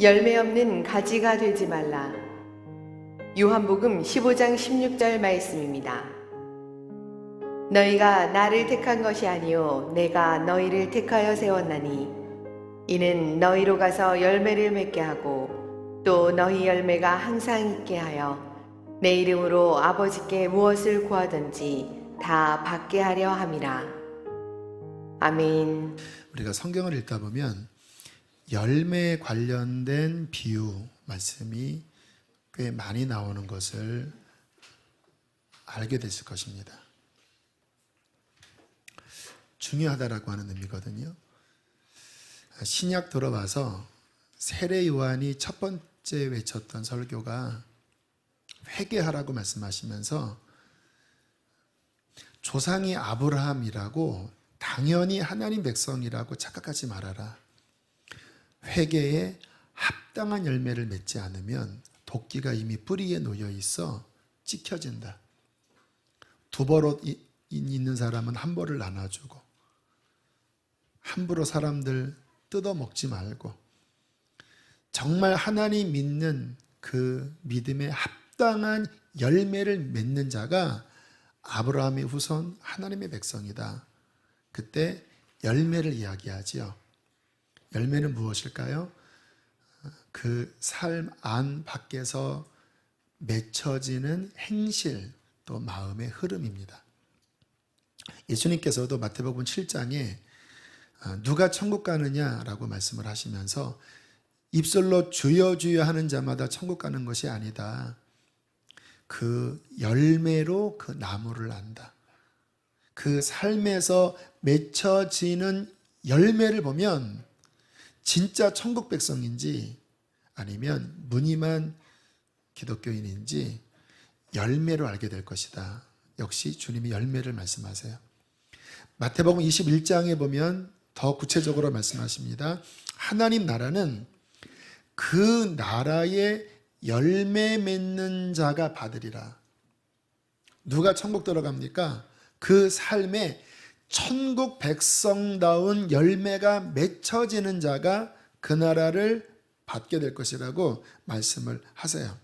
열매 없는 가지가 되지 말라. 요한복음 15장 16절 말씀입니다. 너희가 나를 택한 것이 아니요 내가 너희를 택하여 세웠나니 이는 너희로 가서 열매를 맺게 하고 또 너희 열매가 항상 있게 하여 내 이름으로 아버지께 무엇을 구하든지 다 받게 하려 함이라. 아멘. 우리가 성경을 읽다 보면 열매에 관련된 비유 말씀이 꽤 많이 나오는 것을 알게 됐을 것입니다. 중요하다라고 하는 의미거든요. 신약 들어와서 세례 요한이 첫 번째 외쳤던 설교가 회개하라고 말씀하시면서 조상이 아브라함이라고 당연히 하나님 백성이라고 착각하지 말아라. 회개에 합당한 열매를 맺지 않으면 도끼가 이미 뿌리에 놓여 있어 찍혀진다. 두 벌옷 있는 사람은 한 벌을 나눠주고 함부로 사람들 뜯어먹지 말고 정말 하나님 믿는 그 믿음에 합당한 열매를 맺는 자가 아브라함의 후손 하나님의 백성이다. 그때 열매를 이야기하지요. 열매는 무엇일까요? 그 삶 안 밖에서 맺혀지는 행실 또 마음의 흐름입니다. 예수님께서도 마태복음 7장에 누가 천국 가느냐라고 말씀을 하시면서 입술로 주여 주여 하는 자마다 천국 가는 것이 아니다. 그 열매로 그 나무를 안다. 그 삶에서 맺혀지는 열매를 보면 진짜 천국 백성인지 아니면 무늬만 기독교인인지 열매로 알게 될 것이다. 역시 주님이 열매를 말씀하세요. 마태복음 21장에 보면 더 구체적으로 말씀하십니다. 하나님 나라는 그 나라의 열매 맺는 자가 받으리라. 누가 천국 들어갑니까? 그 삶에 천국 백성다운 열매가 맺혀지는 자가 그 나라를 받게 될 것이라고 말씀을 하세요.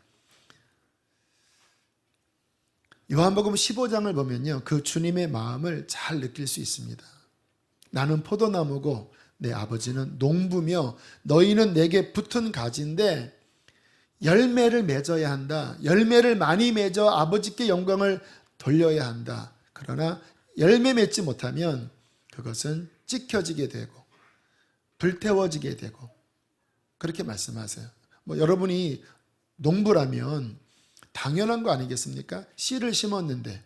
요한복음 15장을 보면요, 그 주님의 마음을 잘 느낄 수 있습니다. 나는 포도나무고 내 아버지는 농부며 너희는 내게 붙은 가지인데 열매를 맺어야 한다. 열매를 많이 맺어 아버지께 영광을 돌려야 한다. 그러나 열매 맺지 못하면 그것은 찍혀지게 되고 불태워지게 되고 그렇게 말씀하세요. 여러분이 농부라면 당연한 거 아니겠습니까? 씨를 심었는데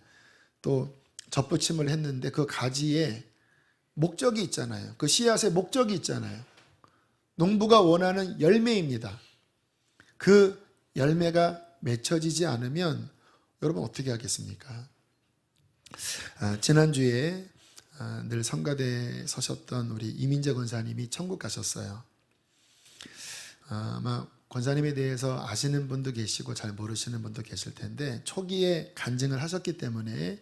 또 젖붙임을 했는데 그 가지에 목적이 있잖아요. 그 씨앗에 목적이 있잖아요. 농부가 원하는 열매입니다. 그 열매가 맺혀지지 않으면 여러분 어떻게 하겠습니까? 지난주에 늘 성가대에 서셨던 우리 이민재 권사님이 천국 가셨어요. 아마 권사님에 대해서 아시는 분도 계시고 잘 모르시는 분도 계실 텐데 초기에 간증을 하셨기 때문에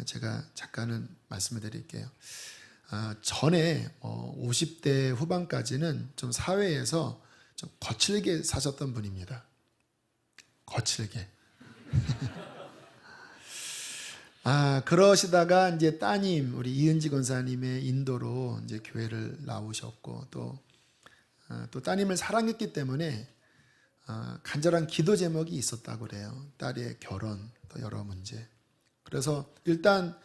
제가 잠깐은 말씀을 드릴게요. 전에 50대 후반까지는 좀 사회에서 좀 거칠게 사셨던 분입니다. 거칠게. 그러시다가 이제 따님 우리 이은지 권사님의 인도로 이제 교회를 나오셨고 또 따님을 사랑했기 때문에 간절한 기도 제목이 있었다고 그래요. 딸의 결혼 또 여러 문제. 그래서 일단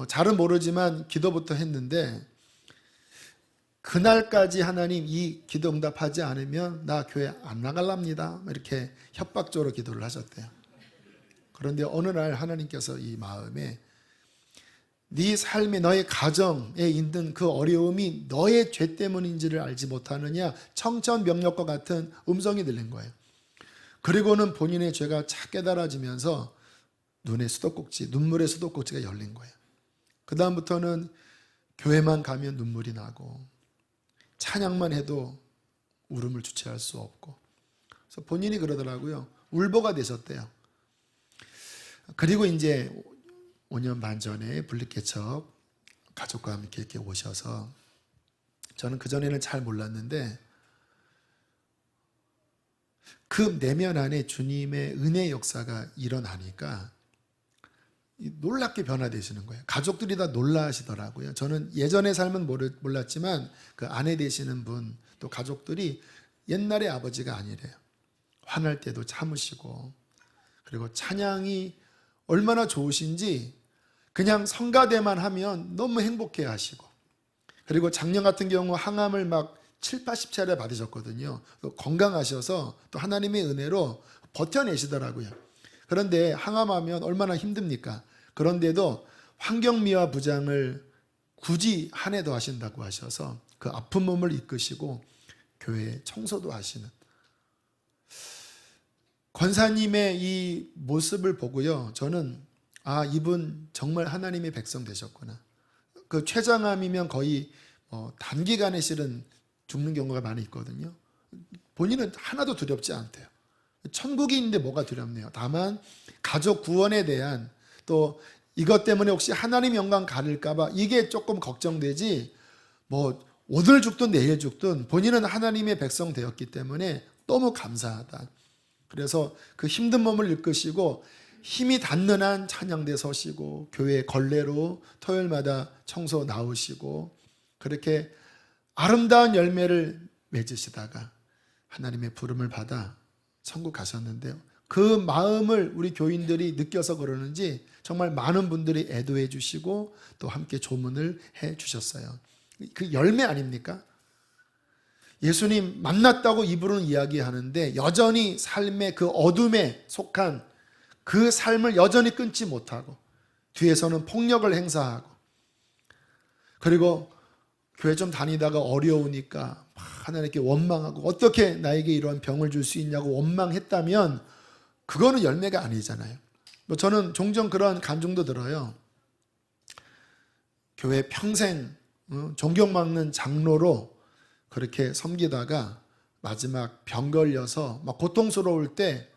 잘은 모르지만 기도부터 했는데 그날까지 하나님 이 기도 응답하지 않으면 나 교회 안 나갈랍니다. 이렇게 협박적으로 기도를 하셨대요. 그런데 어느 날 하나님께서 이 마음에 네 삶에 너의 가정에 있는 그 어려움이 너의 죄 때문인지를 알지 못하느냐 청천벽력과 같은 음성이 들린 거예요. 그리고는 본인의 죄가 착 깨달아지면서 눈물의 수도꼭지가 열린 거예요. 그 다음부터는 교회만 가면 눈물이 나고 찬양만 해도 울음을 주체할 수 없고 그래서 본인이 그러더라고요. 울보가 되셨대요. 그리고 이제 5년 반 전에 분립개척 가족과 함께 이렇게 오셔서 저는 그전에는 잘 몰랐는데 그 내면 안에 주님의 은혜 역사가 일어나니까 놀랍게 변화되시는 거예요. 가족들이 다 놀라시더라고요. 저는 예전의 삶은 몰랐지만 그 아내 되시는 분, 또 가족들이 옛날의 아버지가 아니래요. 화날 때도 참으시고, 그리고 찬양이 얼마나 좋으신지 그냥 성가대만 하면 너무 행복해 하시고, 그리고 작년 같은 경우 항암을 막 7, 80차례 받으셨거든요. 건강하셔서 또 하나님의 은혜로 버텨내시더라고요. 그런데 항암하면 얼마나 힘듭니까? 그런데도 환경미화 부장을 굳이 한 해 더 하신다고 하셔서 그 아픈 몸을 이끄시고 교회 청소도 하시는 권사님의 이 모습을 보고요, 저는 이분 정말 하나님의 백성 되셨구나. 그 췌장암이면 거의 단기간에 실은 죽는 경우가 많이 있거든요. 본인은 하나도 두렵지 않대요. 천국이 있는데 뭐가 두렵네요. 다만 가족 구원에 대한, 또 이것 때문에 혹시 하나님 영광 가릴까 봐 이게 조금 걱정되지, 오늘 죽든 내일 죽든 본인은 하나님의 백성 되었기 때문에 너무 감사하다. 그래서 그 힘든 몸을 이끄시고 힘이 닿는 한 찬양대 서시고 교회 걸레로 토요일마다 청소 나오시고 그렇게 아름다운 열매를 맺으시다가 하나님의 부름을 받아 천국 가셨는데요. 그 마음을 우리 교인들이 느껴서 그러는지 정말 많은 분들이 애도해 주시고 또 함께 조문을 해 주셨어요. 그 열매 아닙니까? 예수님 만났다고 입으로는 이야기하는데 여전히 삶의 그 어둠에 속한 그 삶을 여전히 끊지 못하고 뒤에서는 폭력을 행사하고, 그리고 교회 좀 다니다가 어려우니까 하나님께 원망하고 어떻게 나에게 이러한 병을 줄 수 있냐고 원망했다면 그거는 열매가 아니잖아요. 저는 종종 그런 감정도 들어요. 교회 평생 존경받는 장로로 그렇게 섬기다가 마지막 병 걸려서 막 고통스러울 때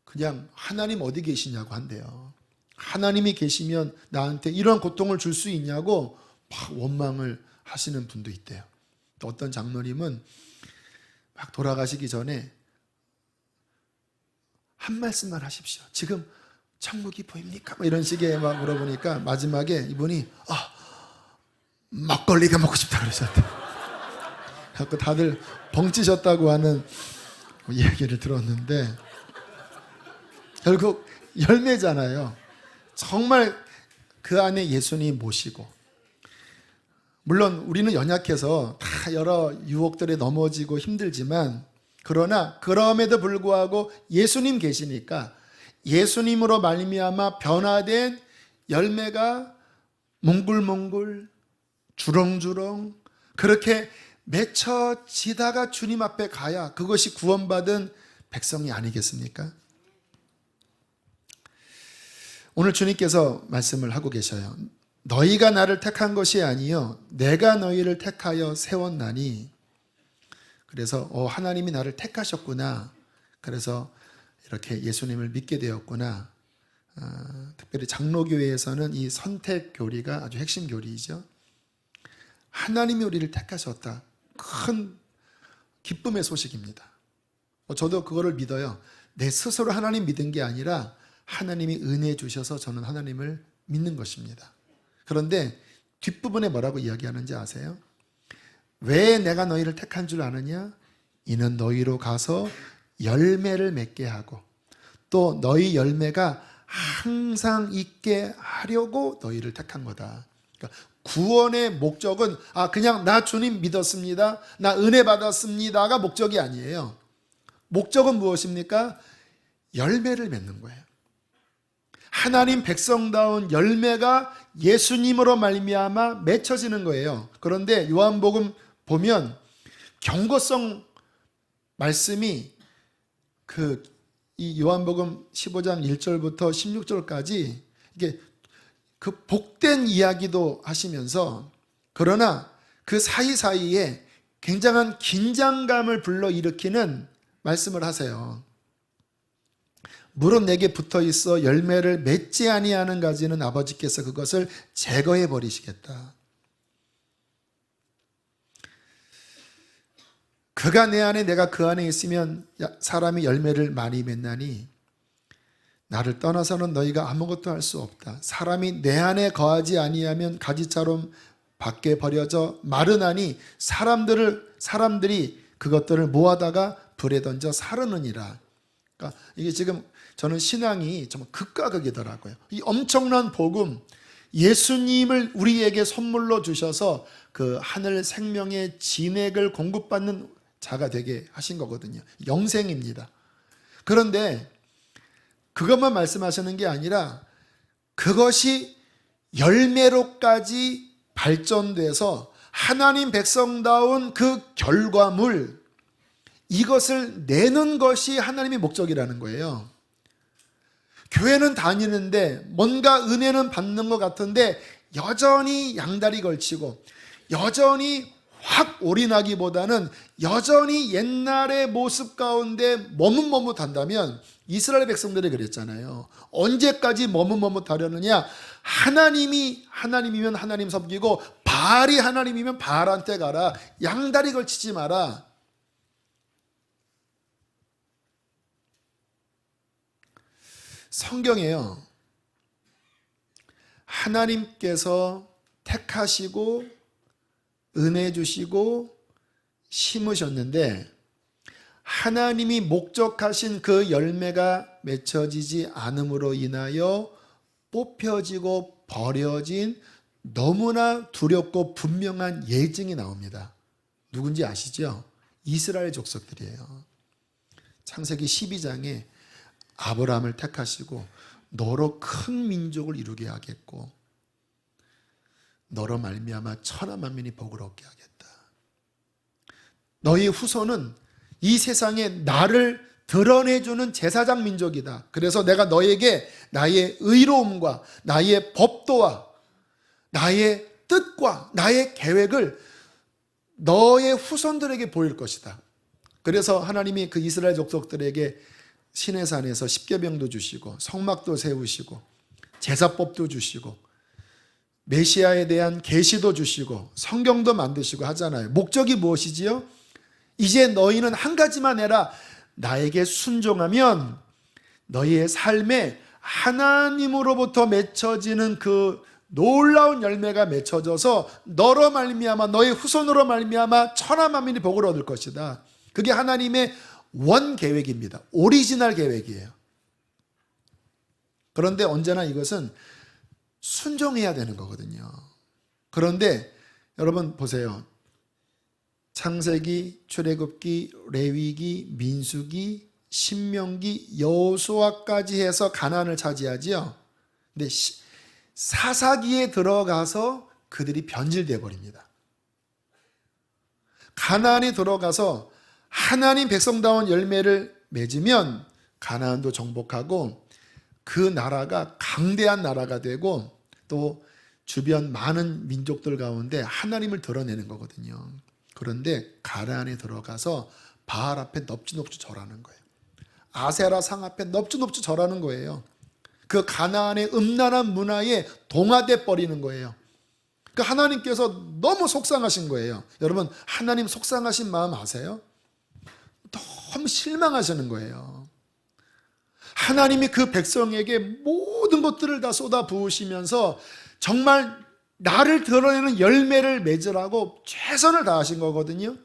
그냥 하나님 어디 계시냐고 한대요. 하나님이 계시면 나한테 이런 고통을 줄 수 있냐고 막 원망을 하시는 분도 있대요. 또 어떤 장로님은 막 돌아가시기 전에 한 말씀만 하십시오. 지금 천국이 보입니까? 이런 식의 막 물어보니까 마지막에 이분이 막걸리가 먹고 싶다 그러셨대요. 그래서 다들 벙찌셨다고 하는 이야기를 들었는데 결국 열매잖아요. 정말 그 안에 예수님 모시고, 물론 우리는 연약해서 다 여러 유혹들에 넘어지고 힘들지만, 그러나 그럼에도 불구하고 예수님 계시니까 예수님으로 말미암아 변화된 열매가 몽글몽글 주렁주렁 그렇게 맺혀지다가 주님 앞에 가야 그것이 구원받은 백성이 아니겠습니까? 오늘 주님께서 말씀을 하고 계셔요. 너희가 나를 택한 것이 아니요 내가 너희를 택하여 세웠나니. 그래서 하나님이 나를 택하셨구나. 그래서 이렇게 예수님을 믿게 되었구나. 특별히 장로교회에서는 이 선택 교리가 아주 핵심 교리이죠. 하나님이 우리를 택하셨다. 큰 기쁨의 소식입니다. 저도 그거를 믿어요. 내 스스로 하나님 믿은 게 아니라 하나님이 은혜 주셔서 저는 하나님을 믿는 것입니다. 그런데 뒷부분에 뭐라고 이야기하는지 아세요? 왜 내가 너희를 택한 줄 아느냐? 이는 너희로 가서 열매를 맺게 하고 또 너희 열매가 항상 있게 하려고 너희를 택한 거다. 그러니까 구원의 목적은 그냥 나 주님 믿었습니다, 나 은혜 받았습니다가 목적이 아니에요. 목적은 무엇입니까? 열매를 맺는 거예요. 하나님 백성다운 열매가 예수님으로 말미암아 맺혀지는 거예요. 그런데 요한복음 보면 경고성 말씀이 이 요한복음 15장 1절부터 16절까지 이게 그 복된 이야기도 하시면서, 그러나 그 사이사이에 굉장한 긴장감을 불러일으키는 말씀을 하세요. 무릇 내게 붙어 있어 열매를 맺지 아니하는 가지는 아버지께서 그것을 제거해 버리시겠다. 그가 내 안에 내가 그 안에 있으면 사람이 열매를 많이 맺나니 나를 떠나서는 너희가 아무것도 할 수 없다. 사람이 내 안에 거하지 아니하면 가지처럼 밖에 버려져 마르나니 사람들이 그것들을 모아다가 불에 던져 사르느니라. 그러니까 이게 지금 저는 신앙이 정말 극과 극이더라고요. 이 엄청난 복음, 예수님을 우리에게 선물로 주셔서 그 하늘 생명의 진액을 공급받는 자가 되게 하신 거거든요. 영생입니다. 그런데 그것만 말씀하시는 게 아니라 그것이 열매로까지 발전돼서 하나님 백성다운 그 결과물, 이것을 내는 것이 하나님의 목적이라는 거예요. 교회는 다니는데 뭔가 은혜는 받는 것 같은데 여전히 양다리 걸치고 여전히 확 올인하기보다는 여전히 옛날의 모습 가운데 머뭇머뭇한다면, 이스라엘 백성들이 그랬잖아요. 언제까지 머뭇머뭇하려느냐. 하나님이면 하나님 섬기고 바알이 하나님이면 바알한테 가라. 양다리 걸치지 마라. 성경에요, 하나님께서 택하시고 은혜 주시고 심으셨는데 하나님이 목적하신 그 열매가 맺혀지지 않음으로 인하여 뽑혀지고 버려진 너무나 두렵고 분명한 예증이 나옵니다. 누군지 아시죠? 이스라엘 족속들이에요. 창세기 12장에 아브라함을 택하시고 너로 큰 민족을 이루게 하겠고 너로 말미암아 천하 만민이 복을 얻게 하겠다. 너희 후손은 이 세상에 나를 드러내주는 제사장 민족이다. 그래서 내가 너에게 나의 의로움과 나의 법도와 나의 뜻과 나의 계획을 너의 후손들에게 보일 것이다. 그래서 하나님이 그 이스라엘 족속들에게 시내산에서 십계명도 주시고 성막도 세우시고 제사법도 주시고 메시아에 대한 계시도 주시고 성경도 만드시고 하잖아요. 목적이 무엇이지요? 이제 너희는 한 가지만 해라. 나에게 순종하면 너희의 삶에 하나님으로부터 맺혀지는 그 놀라운 열매가 맺혀져서 너로 말미암아 너의 후손으로 말미암아 천하 만민이 복을 얻을 것이다. 그게 하나님의 원 계획입니다. 오리지널 계획이에요. 그런데 언제나 이것은 순종해야 되는 거거든요. 그런데 여러분 보세요. 창세기, 출애굽기, 레위기, 민수기, 신명기, 여호수아까지 해서 가나안을 차지하지요. 근데 사사기에 들어가서 그들이 변질되어 버립니다. 가나안에 들어가서 하나님 백성다운 열매를 맺으면 가나안도 정복하고 그 나라가 강대한 나라가 되고 또 주변 많은 민족들 가운데 하나님을 드러내는 거거든요. 그런데 가나안에 들어가서 바알 앞에 넙지넙지 절하는 거예요. 아세라 상 앞에 넙지넙지 절하는 거예요. 그 가나안의 음란한 문화에 동화돼 버리는 거예요. 그러니까 하나님께서 너무 속상하신 거예요. 여러분, 하나님 속상하신 마음 아세요? 너무 실망하시는 거예요. 하나님이 그 백성에게 모든 것들을 다 쏟아 부으시면서 정말 나를 드러내는 열매를 맺으라고 최선을 다하신 거거든요.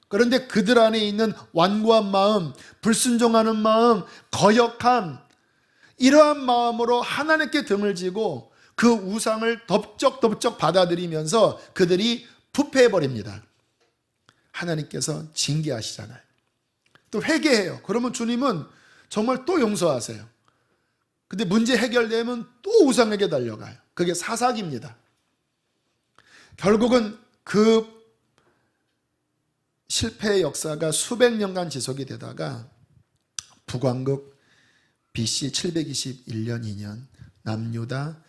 그런데 그들 안에 있는 완고한 마음, 불순종하는 마음, 거역함, 이러한 마음으로 하나님께 등을 지고 그 우상을 덥적덥적 받아들이면서 그들이 부패해버립니다. 하나님께서 징계하시잖아요. 또 회개해요. 그러면 주님은 정말 또 용서하세요. 근데 문제 해결되면 또 우상에게 달려가요. 그게 사사기입니다. 결국은 그 실패의 역사가 수백 년간 지속이 되다가 북왕국 BC 721년 2년, 남유다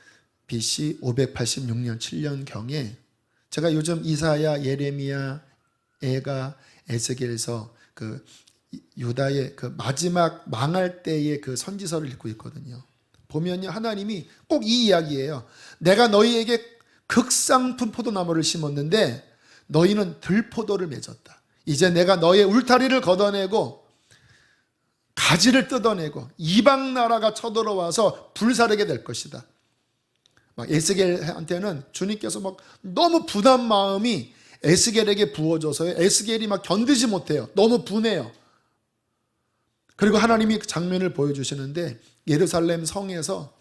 BC 586년 7년경에 제가 요즘 이사야, 예레미야, 에가, 에스겔에서 그 유다의 그 마지막 망할 때의 그 선지서를 읽고 있거든요. 보면요, 하나님이 꼭 이 이야기예요. 내가 너희에게 극상품 포도나무를 심었는데 너희는 들포도를 맺었다. 이제 내가 너의 울타리를 걷어내고 가지를 뜯어내고 이방 나라가 쳐들어와서 불사르게 될 것이다. 막 에스겔한테는 주님께서 막 너무 분한 마음이 에스겔에게 부어져서요. 에스겔이 막 견디지 못해요. 너무 분해요. 그리고 하나님이 그 장면을 보여주시는데 예루살렘 성에서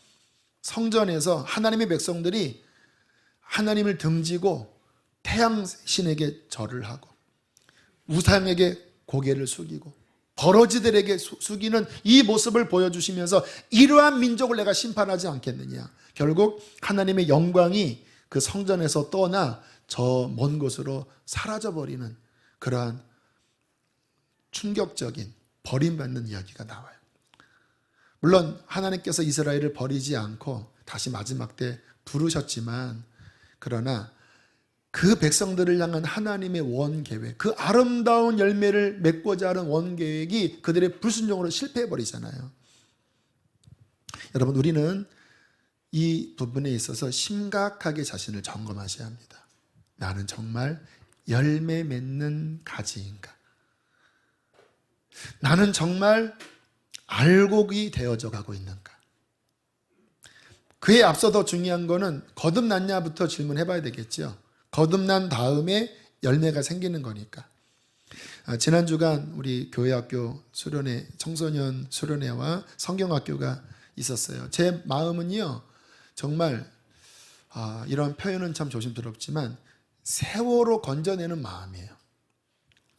성전에서 하나님의 백성들이 하나님을 등지고 태양신에게 절을 하고 우상에게 고개를 숙이고 버러지들에게 숙이는 이 모습을 보여주시면서 이러한 민족을 내가 심판하지 않겠느냐. 결국 하나님의 영광이 그 성전에서 떠나 저 먼 곳으로 사라져버리는 그러한 충격적인 버림받는 이야기가 나와요. 물론 하나님께서 이스라엘을 버리지 않고 다시 마지막 때 부르셨지만 그러나 그 백성들을 향한 하나님의 원계획, 그 아름다운 열매를 맺고자 하는 원계획이 그들의 불순종으로 실패해버리잖아요. 여러분, 우리는 이 부분에 있어서 심각하게 자신을 점검하셔야 합니다. 나는 정말 열매 맺는 가지인가? 나는 정말 알곡이 되어져 가고 있는가? 그에 앞서 더 중요한 거는 거듭났냐부터 질문해 봐야 되겠죠. 거듭난 다음에 열매가 생기는 거니까. 지난 주간 우리 교회학교 수련회, 청소년 수련회와 성경학교가 있었어요. 제 마음은요, 정말 이런 표현은 참 조심스럽지만 세월호 건져내는 마음이에요.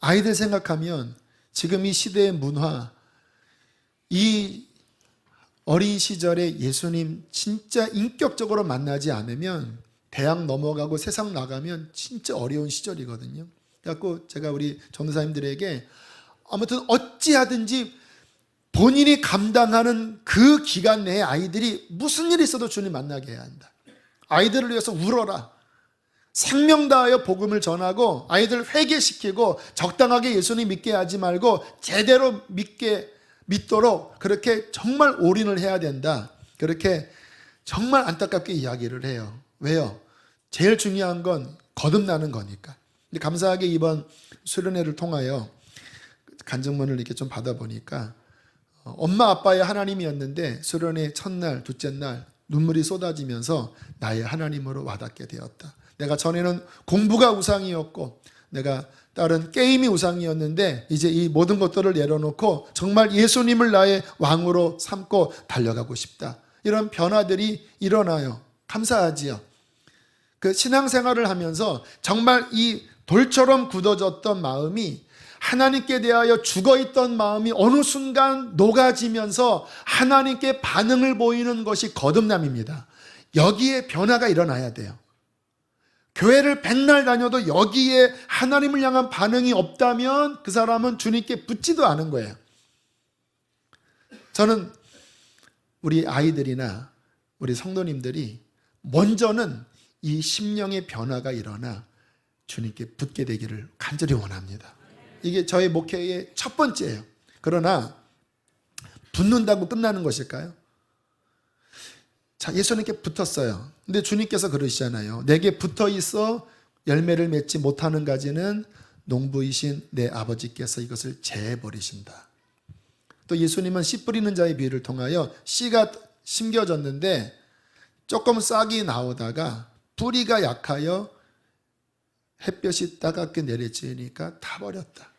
아이들 생각하면 지금 이 시대의 문화, 이 어린 시절에 예수님 진짜 인격적으로 만나지 않으면 대학 넘어가고 세상 나가면 진짜 어려운 시절이거든요. 그래서 제가 우리 전도사님들에게 아무튼 어찌하든지 본인이 감당하는 그 기간 내에 아이들이 무슨 일이 있어도 주님 만나게 해야 한다. 아이들을 위해서 울어라. 생명 다하여 복음을 전하고 아이들 회개시키고 적당하게 예수님 믿게 하지 말고 제대로 믿도록 그렇게 정말 올인을 해야 된다. 그렇게 정말 안타깝게 이야기를 해요. 왜요? 제일 중요한 건 거듭나는 거니까. 근데 감사하게 이번 수련회를 통하여 간증문을 이렇게 좀 받아보니까 엄마 아빠의 하나님이었는데 수련회 첫날, 둘째 날 눈물이 쏟아지면서 나의 하나님으로 와닿게 되었다. 내가 전에는 공부가 우상이었고 내가 다른 게임이 우상이었는데 이제 이 모든 것들을 내려놓고 정말 예수님을 나의 왕으로 삼고 달려가고 싶다. 이런 변화들이 일어나요. 감사하지요. 그 신앙생활을 하면서 정말 이 돌처럼 굳어졌던 마음이 하나님께 대하여 죽어있던 마음이 어느 순간 녹아지면서 하나님께 반응을 보이는 것이 거듭남입니다. 여기에 변화가 일어나야 돼요. 교회를 백날 다녀도 여기에 하나님을 향한 반응이 없다면 그 사람은 주님께 붙지도 않은 거예요. 저는 우리 아이들이나 우리 성도님들이 먼저는 이 심령의 변화가 일어나 주님께 붙게 되기를 간절히 원합니다. 이게 저의 목회의 첫 번째예요. 그러나 붙는다고 끝나는 것일까요? 자, 예수님께 붙었어요. 근데 주님께서 그러시잖아요. 내게 붙어 있어 열매를 맺지 못하는 가지는 농부이신 내 아버지께서 이것을 재버리신다. 또 예수님은 씨 뿌리는 자의 비유를 통하여 씨가 심겨졌는데 조금 싹이 나오다가 뿌리가 약하여 햇볕이 따갑게 내리쬐니까 타버렸다.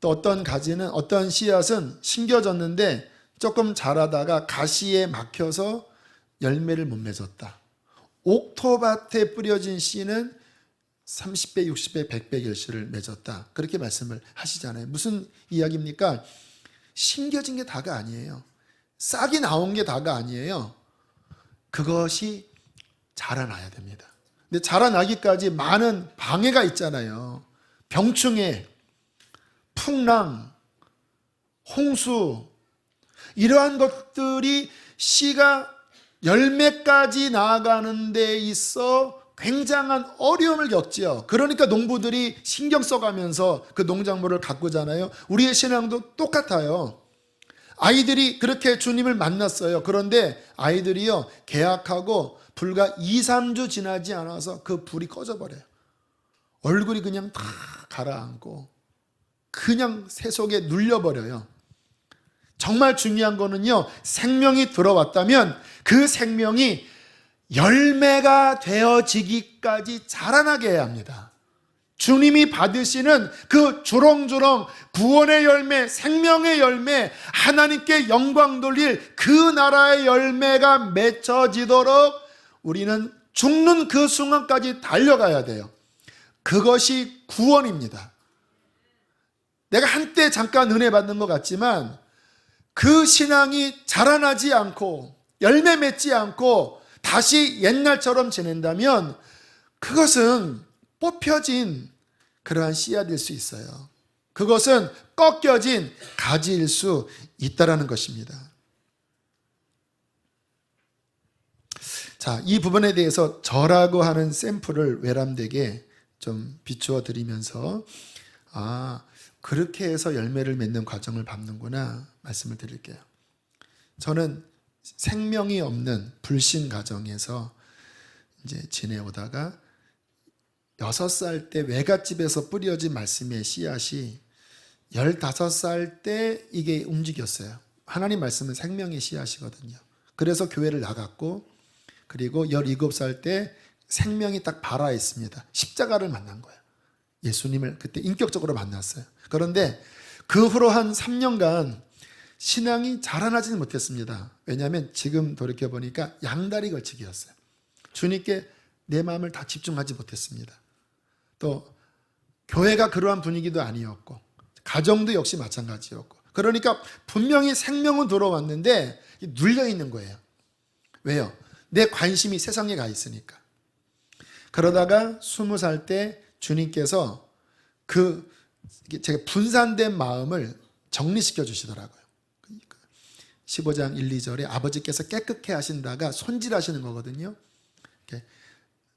또 어떤 가지는, 어떤 씨앗은 심겨졌는데 조금 자라다가 가시에 막혀서 열매를 못 맺었다. 옥토밭에 뿌려진 씨는 30배, 60배, 100배 결실을 맺었다. 그렇게 말씀을 하시잖아요. 무슨 이야기입니까? 심겨진 게 다가 아니에요. 싹이 나온 게 다가 아니에요. 그것이 자라나야 됩니다. 근데 자라나기까지 많은 방해가 있잖아요. 병충해, 풍랑, 홍수, 이러한 것들이 씨가 열매까지 나아가는 데 있어 굉장한 어려움을 겪지요. 그러니까 농부들이 신경 써가면서 그 농작물을 가꾸잖아요. 우리의 신앙도 똑같아요. 아이들이 그렇게 주님을 만났어요. 그런데 아이들이요, 계약하고 불과 2, 3주 지나지 않아서 그 불이 꺼져버려요. 얼굴이 그냥 다 가라앉고 그냥 새 속에 눌려버려요. 정말 중요한 거는요, 생명이 들어왔다면 그 생명이 열매가 되어지기까지 자라나게 해야 합니다. 주님이 받으시는 그 주렁주렁 구원의 열매, 생명의 열매, 하나님께 영광 돌릴 그 나라의 열매가 맺혀지도록 우리는 죽는 그 순간까지 달려가야 돼요. 그것이 구원입니다. 내가 한때 잠깐 은혜 받는 것 같지만 그 신앙이 자라나지 않고 열매 맺지 않고 다시 옛날처럼 지낸다면 그것은 뽑혀진 그러한 씨앗일 수 있어요. 그것은 꺾여진 가지일 수 있다라는 것입니다. 자, 이 부분에 대해서 저라고 하는 샘플을 외람되게 좀 비추어 드리면서 그렇게 해서 열매를 맺는 과정을 밟는구나 말씀을 드릴게요. 저는 생명이 없는 불신 가정에서 이제 지내오다가 6살 때 외갓집에서 뿌려진 말씀의 씨앗이 15살 때 이게 움직였어요. 하나님 말씀은 생명의 씨앗이거든요. 그래서 교회를 나갔고, 그리고 17살 때 생명이 딱 발아 있습니다. 십자가를 만난 거예요. 예수님을 그때 인격적으로 만났어요. 그런데 그 후로 한 3년간 신앙이 자라나지는 못했습니다. 왜냐하면 지금 돌이켜보니까 양다리 걸치기였어요. 주님께 내 마음을 다 집중하지 못했습니다. 또 교회가 그러한 분위기도 아니었고 가정도 역시 마찬가지였고, 그러니까 분명히 생명은 들어왔는데 눌려있는 거예요. 왜요? 내 관심이 세상에 가 있으니까. 그러다가 20살 때 주님께서 제가 분산된 마음을 정리시켜 주시더라고요. 15장 1, 2절에 아버지께서 깨끗게 하신다가 손질하시는 거거든요.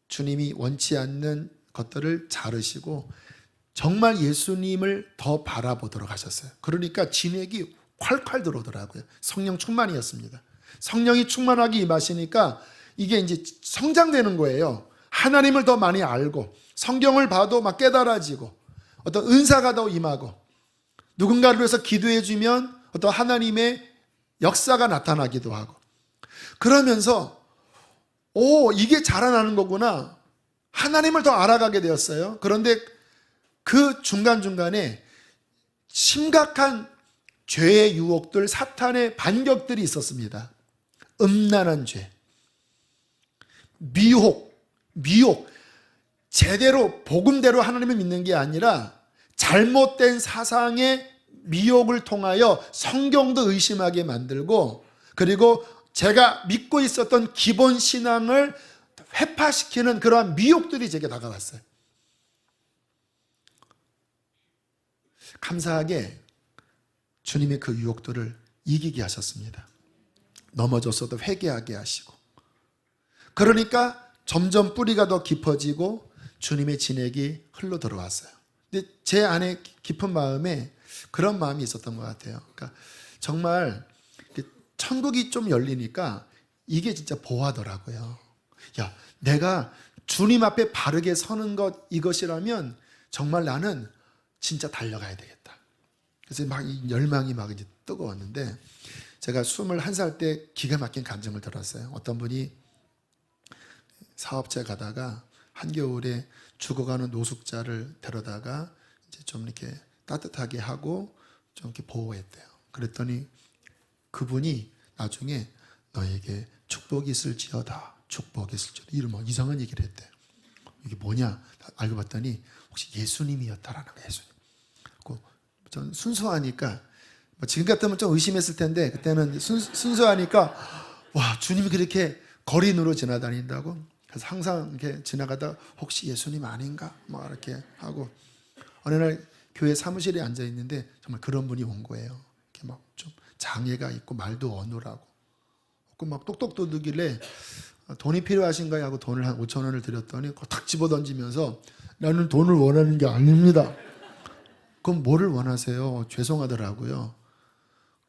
주님이 원치 않는 것들을 자르시고 정말 예수님을 더 바라보도록 하셨어요. 그러니까 진액이 콸콸 들어오더라고요. 성령 충만이었습니다. 성령이 충만하게 임하시니까 이게 이제 성장되는 거예요. 하나님을 더 많이 알고 성경을 봐도 막 깨달아지고 어떤 은사가 더 임하고 누군가를 위해서 기도해 주면 어떤 하나님의 역사가 나타나기도 하고, 그러면서 이게 자라나는 거구나. 하나님을 더 알아가게 되었어요. 그런데 그 중간중간에 심각한 죄의 유혹들, 사탄의 반격들이 있었습니다. 음란한 죄, 미혹, 제대로 복음대로 하나님을 믿는 게 아니라 잘못된 사상의 미혹을 통하여 성경도 의심하게 만들고, 그리고 제가 믿고 있었던 기본 신앙을 회파시키는 그러한 미혹들이 제게 다가왔어요. 감사하게 주님의 그 유혹들을 이기게 하셨습니다. 넘어졌어도 회개하게 하시고, 그러니까 점점 뿌리가 더 깊어지고 주님의 진액이 흘러 들어왔어요. 근데 제 안에 깊은 마음에 그런 마음이 있었던 것 같아요. 그러니까 정말 천국이 좀 열리니까 이게 진짜 보하더라고요. 야, 내가 주님 앞에 바르게 서는 것, 이것이라면 정말 나는 진짜 달려가야 되겠다. 그래서 막 이 열망이 막 이제 뜨거웠는데, 제가 21살 때 기가 막힌 감정을 들었어요. 어떤 분이 사업체 가다가 한겨울에 죽어가는 노숙자를 데려다가 이제 좀 이렇게 따뜻하게 하고 좀 이렇게 보호했대요. 그랬더니 그분이 나중에 너에게 축복이 있을지어다, 축복이 있을지어다, 이런 뭐 이상한 얘기를 했대요. 이게 뭐냐 알고 봤더니 혹시 예수님이었다라는 거예요. 예수님. 전 순수하니까, 지금 같으면 좀 의심했을 텐데 그때는 순수하니까, 와, 주님이 그렇게 거리누로 지나다닌다고? 그래서 항상 이렇게 지나가다 혹시 예수님 아닌가 막 이렇게 하고, 어느 날 교회 사무실에 앉아 있는데 정말 그런 분이 온 거예요. 이렇게 막 좀 장애가 있고 말도 어눌하고 막 똑똑 도둑길래 돈이 필요하신가요? 하고 돈을 한 5천 원을 드렸더니 탁 집어 던지면서 나는 돈을 원하는 게 아닙니다. 그럼 뭐를 원하세요? 죄송하더라고요.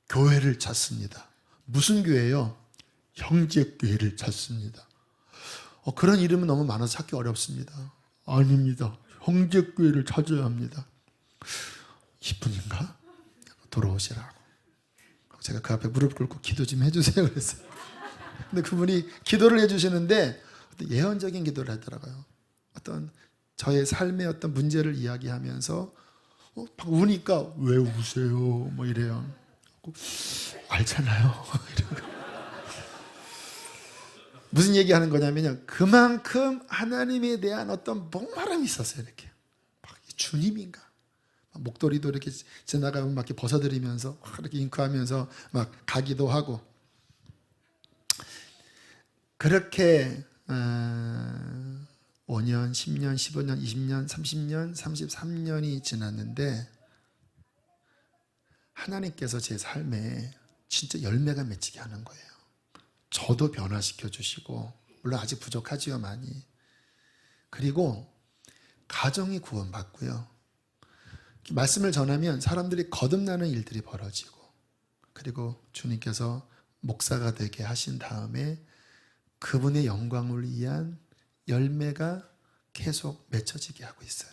교회를 찾습니다. 무슨 교회요? 형제교회를 찾습니다. 그런 이름은 너무 많아서 찾기 어렵습니다. 아닙니다. 형제교회를 찾아야 합니다. 이분인가? 돌아오시라고. 제가 그 앞에 무릎 꿇고 기도 좀 해주세요 그랬어요. 근데 그분이 기도를 해주시는데 어떤 예언적인 기도를 하더라고요. 어떤 저의 삶의 어떤 문제를 이야기하면서 막 우니까 왜 우세요? 뭐 이래요. 알잖아요. 무슨 얘기하는 거냐면요. 그만큼 하나님에 대한 어떤 목마름이 있었어요. 이렇게 막 주님인가? 목도리도 이렇게 지나가면 막 이렇게 벗어드리면서 이렇게 잉크하면서 막 가기도 하고 그렇게 5년, 10년, 15년, 20년, 30년, 33년이 지났는데 하나님께서 제 삶에 진짜 열매가 맺히게 하는 거예요. 저도 변화시켜 주시고 물론 아직 부족하지요 많이. 그리고 가정이 구원받고요. 말씀을 전하면 사람들이 거듭나는 일들이 벌어지고 그리고 주님께서 목사가 되게 하신 다음에 그분의 영광을 위한 열매가 계속 맺혀지게 하고 있어요.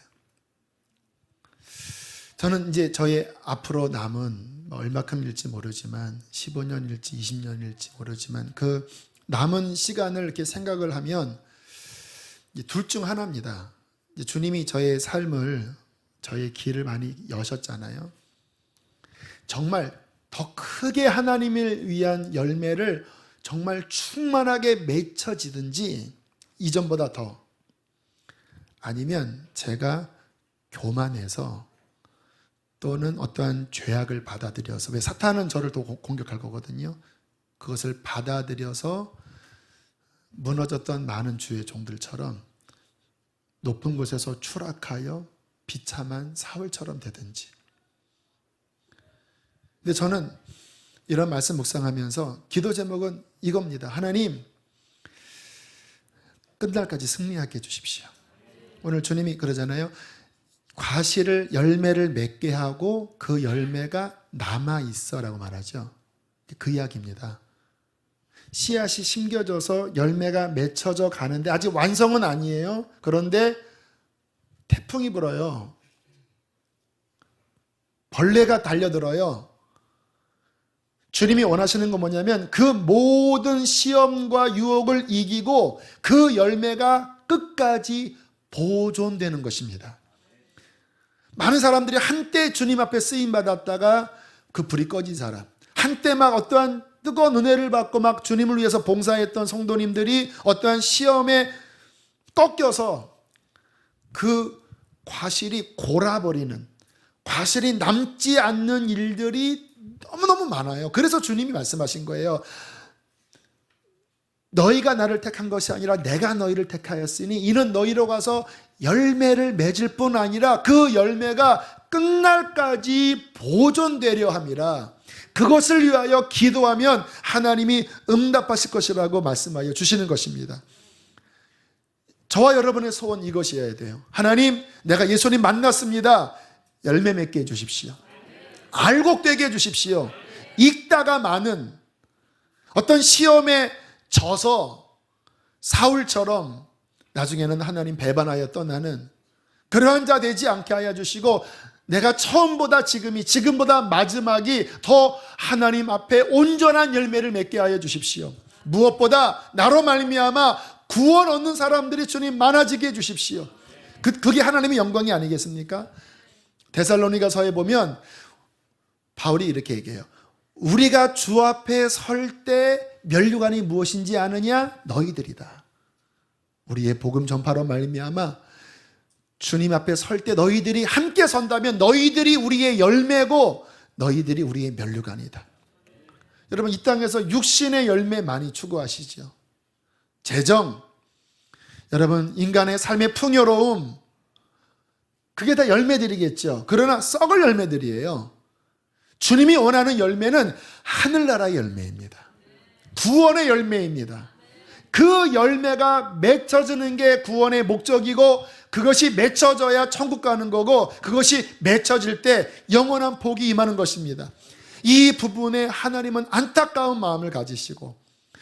저는 이제 저의 앞으로 남은 얼마큼일지 모르지만 15년일지 20년일지 모르지만 그 남은 시간을 이렇게 생각을 하면 둘 중 하나입니다. 주님이 저의 삶을 저의 길을 많이 여셨잖아요. 정말 더 크게 하나님을 위한 열매를 정말 충만하게 맺혀지든지 이전보다 더 아니면 제가 교만해서 또는 어떠한 죄악을 받아들여서 왜 사탄은 저를 또 공격할 거거든요. 그것을 받아들여서 무너졌던 많은 주의 종들처럼 높은 곳에서 추락하여 비참한 사울처럼 되든지. 근데 저는 이런 말씀 묵상하면서 기도 제목은 이겁니다. 하나님, 끝날까지 승리하게 해주십시오. 오늘 주님이 그러잖아요. 과실을 열매를 맺게 하고 그 열매가 남아있어라고 말하죠. 그 이야기입니다. 씨앗이 심겨져서 열매가 맺혀져 가는데 아직 완성은 아니에요. 그런데 태풍이 불어요. 벌레가 달려들어요. 주님이 원하시는 건 뭐냐면 그 모든 시험과 유혹을 이기고 그 열매가 끝까지 보존되는 것입니다. 많은 사람들이 한때 주님 앞에 쓰임받았다가 그 불이 꺼진 사람, 한때 막 어떠한 뜨거운 은혜를 받고 막 주님을 위해서 봉사했던 성도님들이 어떠한 시험에 꺾여서 그 과실이 골아버리는, 과실이 남지 않는 일들이 너무너무 많아요. 그래서 주님이 말씀하신 거예요. 너희가 나를 택한 것이 아니라 내가 너희를 택하였으니 이는 너희로 가서 열매를 맺을 뿐 아니라 그 열매가 끝날까지 보존되려 함이라. 그것을 위하여 기도하면 하나님이 응답하실 것이라고 말씀하여 주시는 것입니다. 저와 여러분의 소원 이것이어야 돼요. 하나님, 내가 예수님 만났습니다. 열매 맺게 해주십시오. 알곡되게 해주십시오. 읽다가 많은 어떤 시험에 져서 사울처럼 나중에는 하나님 배반하여 떠나는 그러한 자 되지 않게 하여 주시고 내가 처음보다 지금보다 마지막이 더 하나님 앞에 온전한 열매를 맺게 하여 주십시오. 무엇보다 나로 말미암아 구원 얻는 사람들이 주님 많아지게 해 주십시오. 그게 하나님의 영광이 아니겠습니까? 데살로니가서에 보면 바울이 이렇게 얘기해요. 우리가 주 앞에 설 때 면류관이 무엇인지 아느냐? 너희들이다. 우리의 복음 전파로 말미암아 주님 앞에 설 때 너희들이 함께 선다면 너희들이 우리의 열매고 너희들이 우리의 면류관이다. 여러분 이 땅에서 육신의 열매 많이 추구하시죠. 재정, 여러분 인간의 삶의 풍요로움, 그게 다 열매들이겠죠. 그러나 썩을 열매들이에요. 주님이 원하는 열매는 하늘나라의 열매입니다. 구원의 열매입니다. 그 열매가 맺혀지는 게 구원의 목적이고 그것이 맺혀져야 천국 가는 거고 그것이 맺혀질 때 영원한 복이 임하는 것입니다. 이 부분에 하나님은 안타까운 마음을 가지시고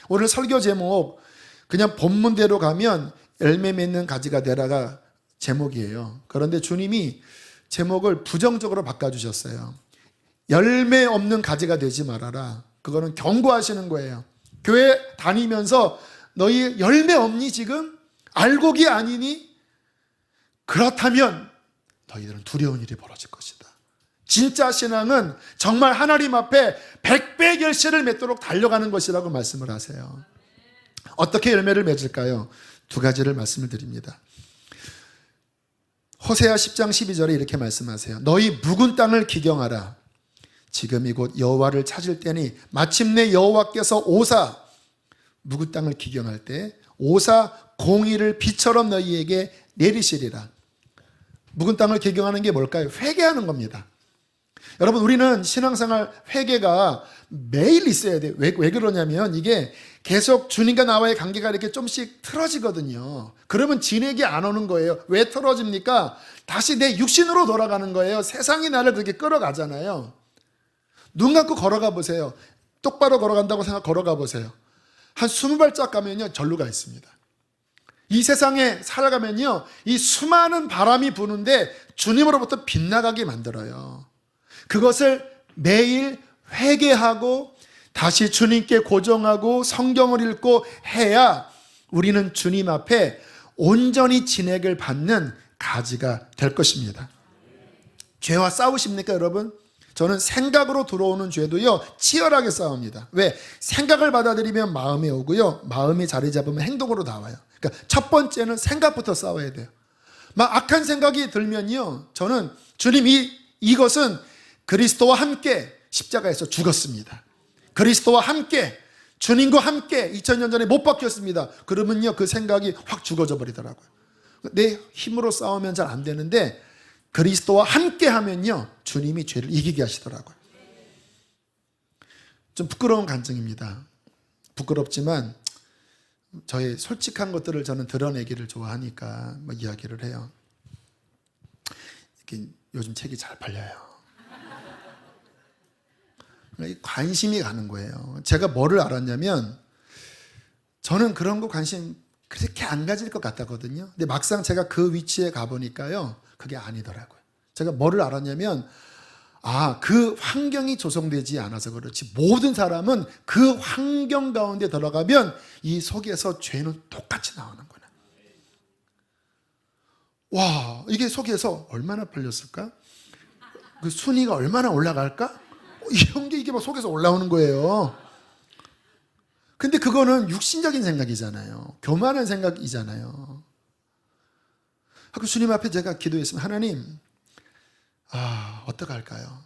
오늘 설교 제목 그냥 본문대로 가면 열매 맺는 가지가 되라가 제목이에요. 그런데 주님이 제목을 부정적으로 바꿔주셨어요. 열매 없는 가지가 되지 말아라. 그거는 경고하시는 거예요. 교회 다니면서 너희 열매 없니 지금? 알곡이 아니니? 그렇다면 너희들은 두려운 일이 벌어질 것이다. 진짜 신앙은 정말 하나님 앞에 백배 결실을 맺도록 달려가는 것이라고 말씀을 하세요. 어떻게 열매를 맺을까요? 두 가지를 말씀을 드립니다. 호세아 10장 12절에 이렇게 말씀하세요. 너희 묵은 땅을 기경하라. 지금이 곧 여호와를 찾을 때니 마침내 여호와께서 오사, 묵은 땅을 기경할 때 오사 공의를 비처럼 너희에게 내리시리라. 묵은 땅을 기경하는 게 뭘까요? 회개하는 겁니다. 여러분, 우리는 신앙생활 회개가 매일 있어야 돼요. 왜 그러냐면 이게 계속 주님과 나와의 관계가 이렇게 좀씩 틀어지거든요. 그러면 진액이 안 오는 거예요. 왜 틀어집니까? 다시 내 육신으로 돌아가는 거예요. 세상이 나를 그렇게 끌어가잖아요. 눈 감고 걸어가 보세요. 똑바로 걸어간다고 걸어가 보세요. 한 20발짝 가면요, 절로가 있습니다. 이 세상에 살아가면요, 이 수많은 바람이 부는데 주님으로부터 빗나가게 만들어요. 그것을 매일 회개하고 다시 주님께 고정하고 성경을 읽고 해야 우리는 주님 앞에 온전히 진액을 받는 가지가 될 것입니다. 죄와 싸우십니까, 여러분? 저는 생각으로 들어오는 죄도요, 치열하게 싸웁니다. 왜? 생각을 받아들이면 마음이 오고요, 마음이 자리 잡으면 행동으로 나와요. 그러니까 첫 번째는 생각부터 싸워야 돼요. 막 악한 생각이 들면요, 저는 주님 이것은 그리스도와 함께 십자가에서 죽었습니다. 그리스도와 함께, 주님과 함께 2000년 전에 못 박혔습니다. 그러면요, 그 생각이 확 죽어져 버리더라고요. 내 힘으로 싸우면 잘 안 되는데 그리스도와 함께 하면요, 주님이 죄를 이기게 하시더라고요. 좀 부끄러운 간증입니다. 부끄럽지만 저의 솔직한 것들을 저는 드러내기를 좋아하니까 뭐 이야기를 해요. 이렇게 요즘 책이 잘 팔려요. 관심이 가는 거예요. 제가 뭐를 알았냐면 저는 그런 거 관심 그렇게 안 가질 것 같았거든요. 근데 막상 제가 그 위치에 가보니까요, 그게 아니더라고요. 제가 뭐를 알았냐면, 그 환경이 조성되지 않아서 그렇지 모든 사람은 그 환경 가운데 들어가면 이 속에서 죄는 똑같이 나오는구나. 와, 이게 속에서 얼마나 팔렸을까? 그 순위가 얼마나 올라갈까? 이런 게 이게 막 속에서 올라오는 거예요. 근데 그거는 육신적인 생각이잖아요. 교만한 생각이잖아요. 그 주님 앞에 제가 기도했으면, 하나님, 어떡할까요?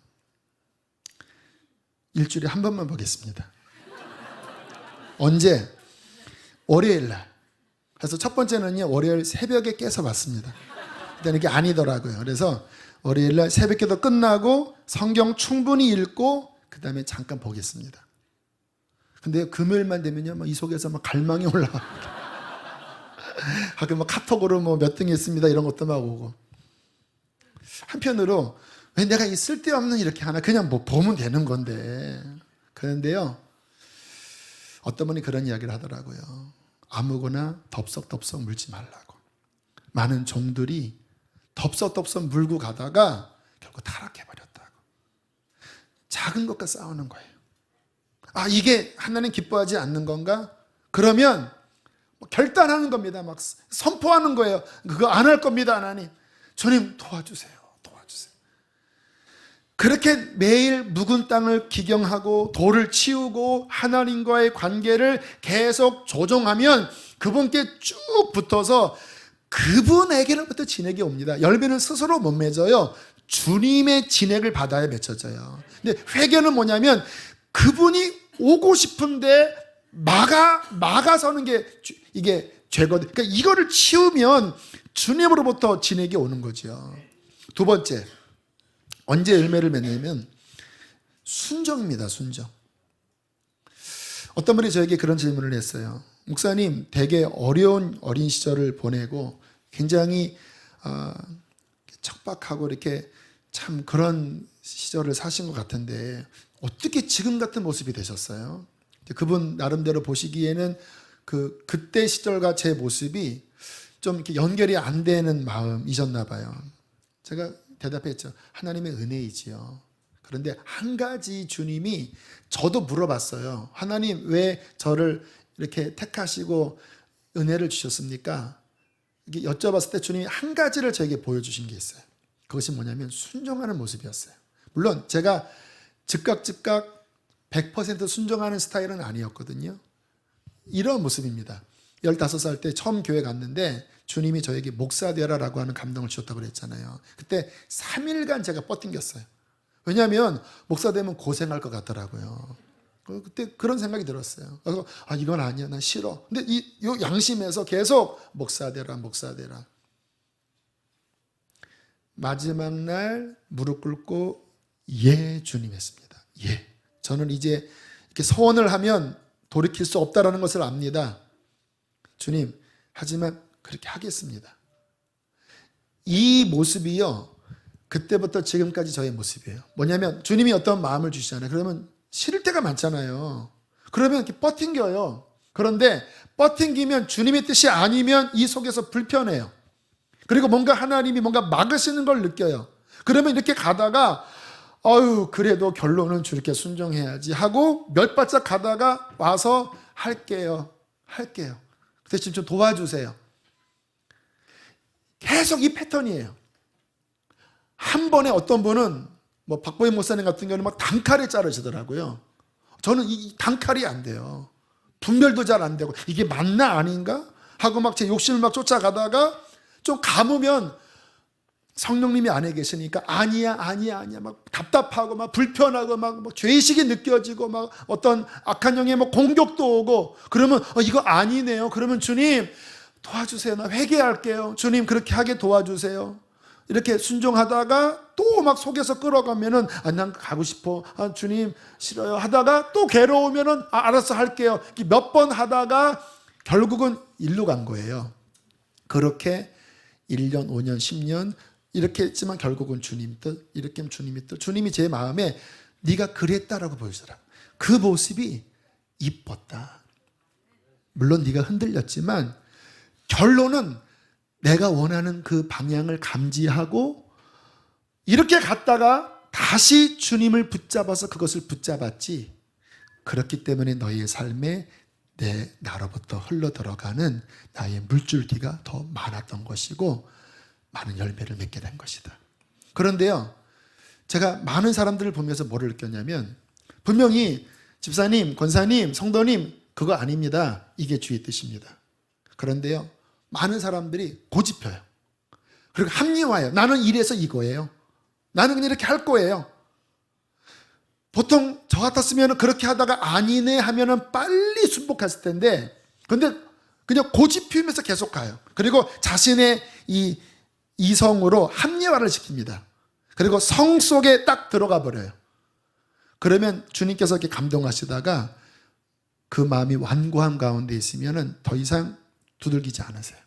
일주일에 한 번만 보겠습니다. 언제? 월요일 날. 그래서 첫 번째는요, 월요일 새벽에 깨서 봤습니다. 일단 이게 아니더라고요. 그래서 월요일 날 새벽기도 끝나고 성경 충분히 읽고 그 다음에 잠깐 보겠습니다. 근데 금요일만 되면요, 이 속에서 막 갈망이 올라와. 가끔 카톡으로 몇 등 했습니다 이런 것도 막 오고. 한편으로 왜 내가 이 쓸데없는 이렇게 하나, 그냥 보면 되는 건데. 그런데요, 어떤 분이 그런 이야기를 하더라고요. 아무거나 덥석덥석 물지 말라고. 많은 종들이 덥석덥석 물고 가다가 결국 타락해버렸다고. 작은 것과 싸우는 거예요. 이게 하나님 기뻐하지 않는 건가? 그러면 결단하는 겁니다. 막 선포하는 거예요. 그거 안 할 겁니다, 하나님. 주님 도와주세요. 도와주세요. 그렇게 매일 묵은 땅을 기경하고 돌을 치우고 하나님과의 관계를 계속 조정하면 그분께 쭉 붙어서 그분에게로부터 진액이 옵니다. 열매는 스스로 못 맺어요. 주님의 진액을 받아야 맺혀져요. 근데 회개는 뭐냐면 그분이 오고 싶은데 막아서는 게 이게 죄거든요. 그러니까 이거를 치우면 주님으로부터 진액이 오는 거죠. 두 번째, 언제 열매를 맺냐면 순종입니다. 순종. 어떤 분이 저에게 그런 질문을 했어요. 목사님, 되게 어려운 어린 시절을 보내고 굉장히 척박하고 이렇게 참 그런 시절을 사신 것 같은데 어떻게 지금 같은 모습이 되셨어요? 그분 나름대로 보시기에는 그때 시절과 제 모습이 좀 이렇게 연결이 안 되는 마음이셨나 봐요. 제가 대답했죠. 하나님의 은혜이지요. 그런데 한 가지 주님이 저도 물어봤어요. 하나님 왜 저를 이렇게 택하시고 은혜를 주셨습니까? 이게 여쭤봤을 때 주님이 한 가지를 저에게 보여주신 게 있어요. 그것이 뭐냐면 순종하는 모습이었어요. 물론 제가 즉각 100% 순종하는 스타일은 아니었거든요. 이런 모습입니다. 15살 때 처음 교회 갔는데 주님이 저에게 목사 되라라고 하는 감동을 주셨다고 그랬잖아요. 그때 3일간 제가 뻗팅겼어요. 왜냐하면 목사 되면 고생할 것 같더라고요. 그때 그런 생각이 들었어요. 그래서 이건 아니야, 난 싫어. 근데 이 양심에서 계속 목사 되라, 목사 되라. 마지막 날 무릎 꿇고 예 주님 했습니다. 예. 저는 이제 이렇게 소원을 하면 돌이킬 수 없다라는 것을 압니다. 주님, 하지만 그렇게 하겠습니다. 이 모습이요, 그때부터 지금까지 저의 모습이에요. 뭐냐면 주님이 어떤 마음을 주시잖아요. 그러면 싫을 때가 많잖아요. 그러면 이렇게 뻗팅겨요. 그런데 뻗팅기면 주님의 뜻이 아니면 이 속에서 불편해요. 그리고 뭔가 하나님이 뭔가 막으시는 걸 느껴요. 그러면 이렇게 가다가 그래도 결론은 주님께 순종해야지 하고 몇 발짝 가다가 와서 할게요. 대신 좀 도와주세요. 계속 이 패턴이에요. 한 번에 어떤 분은 박보영 목사님 같은 경우는 막 단칼에 자르시더라고요. 저는 이 단칼이 안 돼요. 분별도 잘 안 되고 이게 맞나 아닌가 하고 막 제 욕심을 막 쫓아가다가 좀 감으면 성령님이 안에 계시니까 아니야 막 답답하고 막 불편하고 막 죄의식이 느껴지고 막 어떤 악한 영의 공격도 오고 그러면 이거 아니네요. 그러면 주님 도와주세요. 나 회개할게요. 주님 그렇게 하게 도와주세요. 이렇게 순종하다가 또 막 속에서 끌어가면은 난 가고 싶어. 주님 싫어요. 하다가 또 괴로우면은 알았어 할게요. 몇 번 하다가 결국은 일로 간 거예요. 그렇게 1년, 5년, 10년 이렇게 했지만 결국은 주님 뜻, 이렇게 하면 주님의 뜻. 주님이 제 마음에 네가 그랬다라고 보여주더라. 그 모습이 이뻤다. 물론 네가 흔들렸지만 결론은 내가 원하는 그 방향을 감지하고 이렇게 갔다가 다시 주님을 붙잡아서 그것을 붙잡았지. 그렇기 때문에 너희의 삶에 나로부터 흘러들어가는 나의 물줄기가 더 많았던 것이고 많은 열매를 맺게 된 것이다. 그런데요, 제가 많은 사람들을 보면서 뭐를 느꼈냐면 분명히 집사님, 권사님, 성도님 그거 아닙니다. 이게 주의 뜻입니다. 그런데요, 많은 사람들이 고집해요. 그리고 합리화해요. 나는 이래서 이거예요. 나는 그냥 이렇게 할 거예요. 보통 저 같았으면 그렇게 하다가 아니네 하면은 빨리 순복했을 텐데, 근데 그냥 고집 피우면서 계속 가요. 그리고 자신의 이 이성으로 합리화를 시킵니다. 그리고 성 속에 딱 들어가 버려요. 그러면 주님께서 이렇게 감동하시다가 그 마음이 완고한 가운데 있으면은 더 이상 두들기지 않으세요.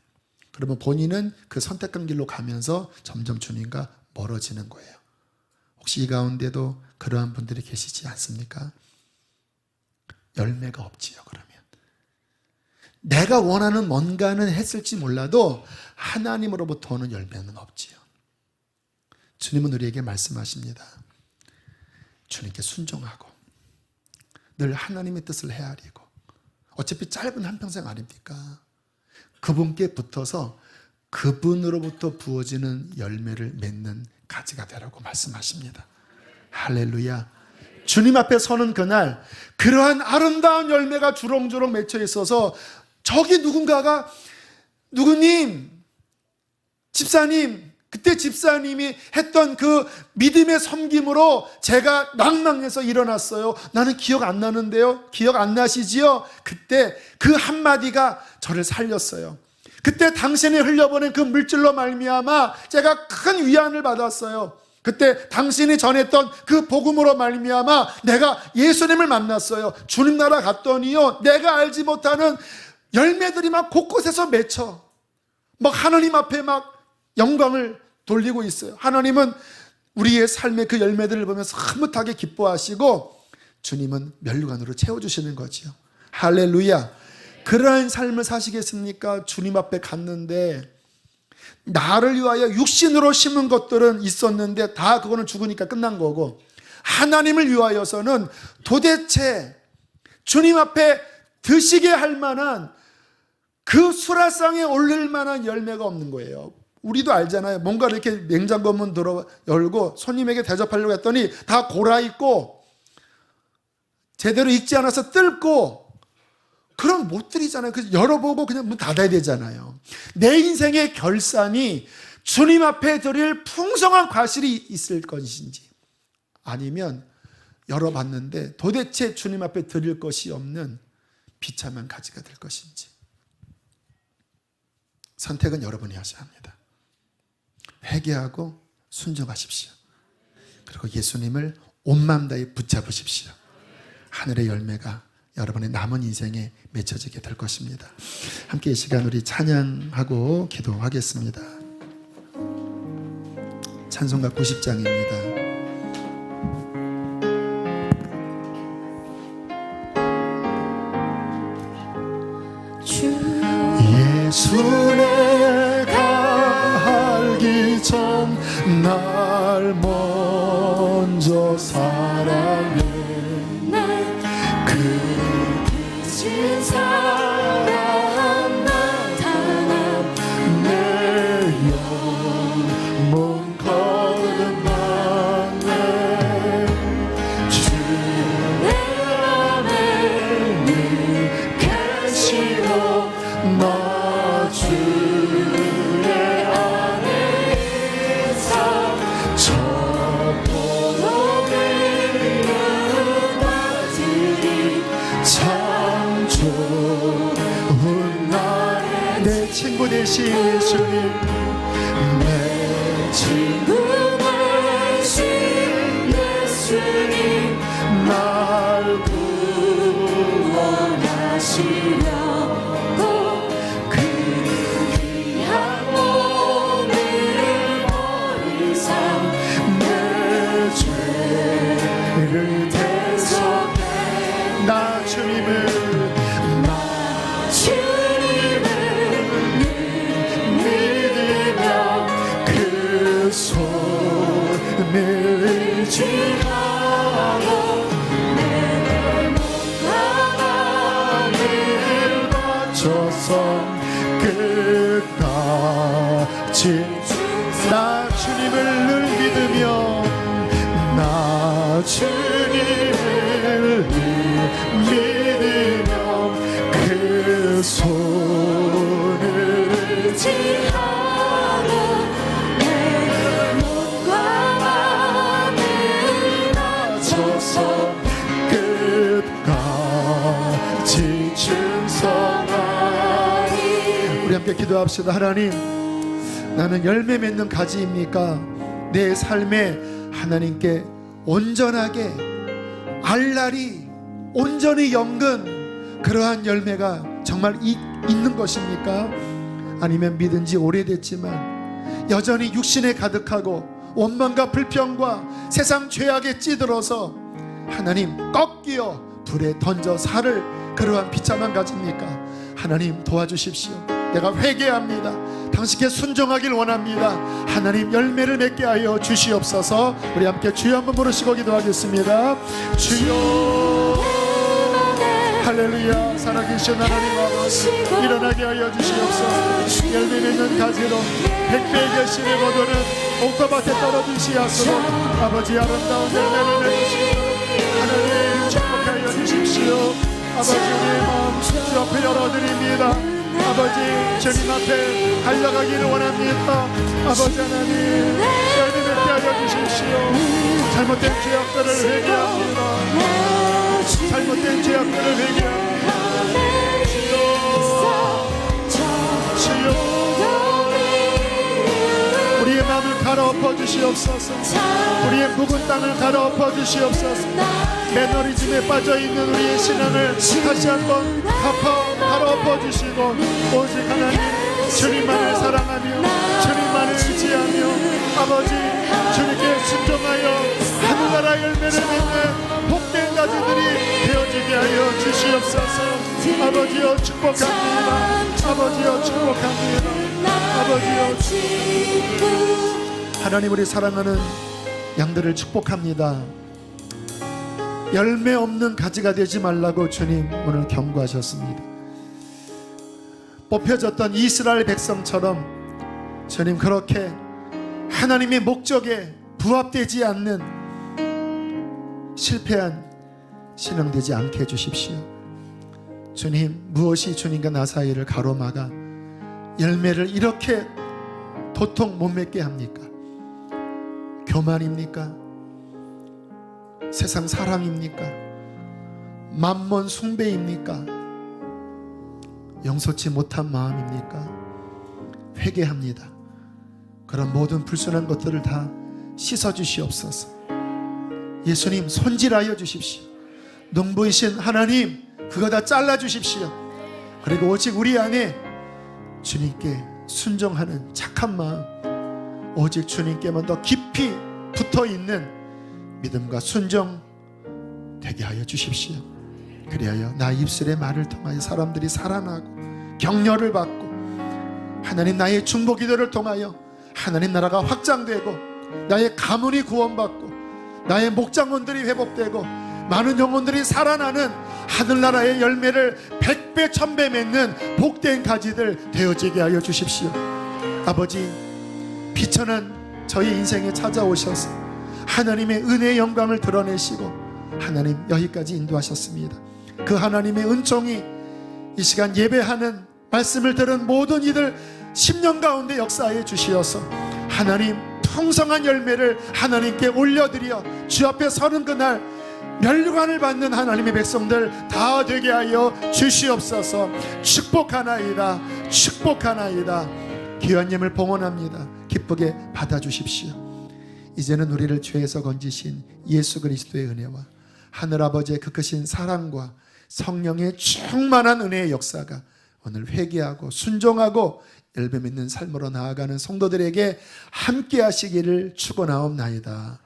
그러면 본인은 그 선택한 길로 가면서 점점 주님과 멀어지는 거예요. 혹시 이 가운데도 그러한 분들이 계시지 않습니까? 열매가 없지요. 그러면 내가 원하는 뭔가는 했을지 몰라도 하나님으로부터 오는 열매는 없지요. 주님은 우리에게 말씀하십니다. 주님께 순종하고 늘 하나님의 뜻을 헤아리고 어차피 짧은 한평생 아닙니까? 그분께 붙어서 그분으로부터 부어지는 열매를 맺는 가지가 되라고 말씀하십니다. 할렐루야. 주님 앞에 서는 그날 그러한 아름다운 열매가 주렁주렁 맺혀 있어서 저기 누군가가 누구님, 집사님, 그때 집사님이 했던 그 믿음의 섬김으로 제가 낭망해서 일어났어요. 나는 기억 안 나는데요. 기억 안 나시지요? 그때 그 한마디가 저를 살렸어요. 그때 당신이 흘려보낸 그 물질로 말미암아 제가 큰 위안을 받았어요. 그때 당신이 전했던 그 복음으로 말미암아 내가 예수님을 만났어요. 주님 나라 갔더니요, 내가 알지 못하는 열매들이 막 곳곳에서 맺혀 막 하나님 앞에 막 영광을 돌리고 있어요. 하나님은 우리의 삶의 그 열매들을 보면서 흐뭇하게 기뻐하시고 주님은 면류관으로 채워주시는 거지요. 할렐루야. 그러한 삶을 사시겠습니까? 주님 앞에 갔는데 나를 위하여 육신으로 심은 것들은 있었는데 다 그거는 죽으니까 끝난 거고, 하나님을 위하여서는 도대체 주님 앞에 드시게 할 만한 그 수라상에 올릴 만한 열매가 없는 거예요. 우리도 알잖아요. 뭔가 이렇게 냉장고 문 열고 손님에게 대접하려고 했더니 다 골아있고 제대로 익지 않아서 뜰고, 그럼 못 드리잖아요. 그래서 열어보고 그냥 문 닫아야 되잖아요. 내 인생의 결산이 주님 앞에 드릴 풍성한 과실이 있을 것인지, 아니면 열어봤는데 도대체 주님 앞에 드릴 것이 없는 비참한 가지가 될 것인지. 선택은 여러분이 하셔야 합니다. 회개하고 순종하십시오. 그리고 예수님을 온 마음 다해 붙잡으십시오. 하늘의 열매가 여러분의 남은 인생에 맺혀지게 될 것입니다. 함께 이 시간 우리 찬양하고 기도하겠습니다. 찬송가 90장입니다. 예수 내가 알기 전 날 먼저 사랑해 그 빛인 사랑 나타난 내 영혼 거듭났네. 주의 안에 니 계시고 나 주의 안에 있어 저 보로의 은혜들이 참 좋은 날에 내 친구 되신 예수님, 내 친구 되신 예수님, 날 구원하시려고 그 귀한 몸을 버리사 내 죄를 대속해 나 주님을 믿으며 그 손을 의지하고 내 몸과 마음을 바쳐서 끝까지 나 주님을 늘 믿으며 나 주님을 믿으며 그 손을 의지하고 내 몸과 마음을 바쳐서 끝까지 충성하리. 우리 함께 기도합시다. 하나님, 나는 열매 맺는 가지입니까? 내 삶에 하나님께 온전하게 알날이 온전히 연근 그러한 열매가 정말 있는 것입니까? 아니면 믿은 지 오래됐지만 여전히 육신에 가득하고 원망과 불평과 세상 죄악에 찌들어서 하나님 꺾여 불에 던져 살을 그러한 비참한 가지입니까? 하나님 도와주십시오. 내가 회개합니다. 당신께 순종하길 원합니다. 하나님 열매를 맺게 하여 주시옵소서. 우리 함께 주여 한번 부르시고 기도하겠습니다. 주여, 할렐루야. 살아계신 하나님 아버지, 일어나게 하여 주시옵소서. 열매 맺는 가지로 백배의 결실을 거두는 옥토밭에 떨어지시옵소서. 아버지 아름다운 열매를 맺으시고 하나님 축복하여 주십시오. 아버지 우리의 마음 주 앞에 열어드립니다. 아버지 주님 앞에 달려가기를 원합니다. 아버지 하나님 열매 맺게 하여 주십시오. 잘못된 죄악들을 회개합니다. 잘못된 죄악들을 회개합니다. 주여, 우리의 마음을 갈아엎어 주시옵소서. 우리의 묵은 땅을 갈아엎어 주시옵소서. 매너리즘에 빠져있는 우리의 신앙을 다시 한번 갈아엎어 주시고 오직 하나님 주님만을 사랑하며 주님만을 의지하며 아버지 주님께 순종하여 하늘나라 열매를 맺는 복된 가지들이 되어지게 하여 주시옵소서. 주시옵소서. 아버지여 축복합니다. 아버지여 축복합니다. 아버지여 하나님, 우리 사랑하는 양들을 축복합니다. 열매 없는 가지가 되지 말라고 주님 오늘 경고하셨습니다. 뽑혀졌던 이스라엘 백성처럼 주님 그렇게 하나님의 목적에 부합되지 않는 실패한 신앙 되지 않게 해주십시오. 주님, 무엇이 주님과 나 사이를 가로막아 열매를 이렇게 도통 못 맺게 합니까? 교만입니까? 세상 사랑입니까? 만몬 숭배입니까? 영소치 못한 마음입니까? 회개합니다. 그런 모든 불순한 것들을 다 씻어주시옵소서. 예수님, 손질하여 주십시오. 농부이신 하나님, 그거 다 잘라주십시오. 그리고 오직 우리 안에 주님께 순종하는 착한 마음, 오직 주님께만 더 깊이 붙어있는 믿음과 순종 되게 하여 주십시오. 그리하여 나 입술의 말을 통하여 사람들이 살아나고 격려를 받고, 하나님 나의 중보 기도를 통하여 하나님 나라가 확장되고, 나의 가문이 구원받고, 나의 목장원들이 회복되고, 많은 영혼들이 살아나는 하늘나라의 열매를 100배 1000배 맺는 복된 가지들 되어지게 하여 주십시오. 아버지, 비천한 저희 인생에 찾아오셔서 하나님의 은혜의 영광을 드러내시고 하나님 여기까지 인도하셨습니다. 그 하나님의 은총이 이 시간 예배하는 말씀을 들은 모든 이들 10년 가운데 역사해 주시어서 하나님 풍성한 열매를 하나님께 올려드려 주 앞에 서는 그날 멸류관을 받는 하나님의 백성들 다 되게 하여 주시옵소서. 축복하나이다. 축복하나이다. 귀한 예물 봉헌합니다. 기쁘게 받아주십시오. 이제는 우리를 죄에서 건지신 예수 그리스도의 은혜와 하늘아버지의 그 크신 사랑과 성령의 충만한 은혜의 역사가 오늘 회개하고 순종하고 열매 맺는 삶으로 나아가는 성도들에게 함께 하시기를 축원하옵나이다.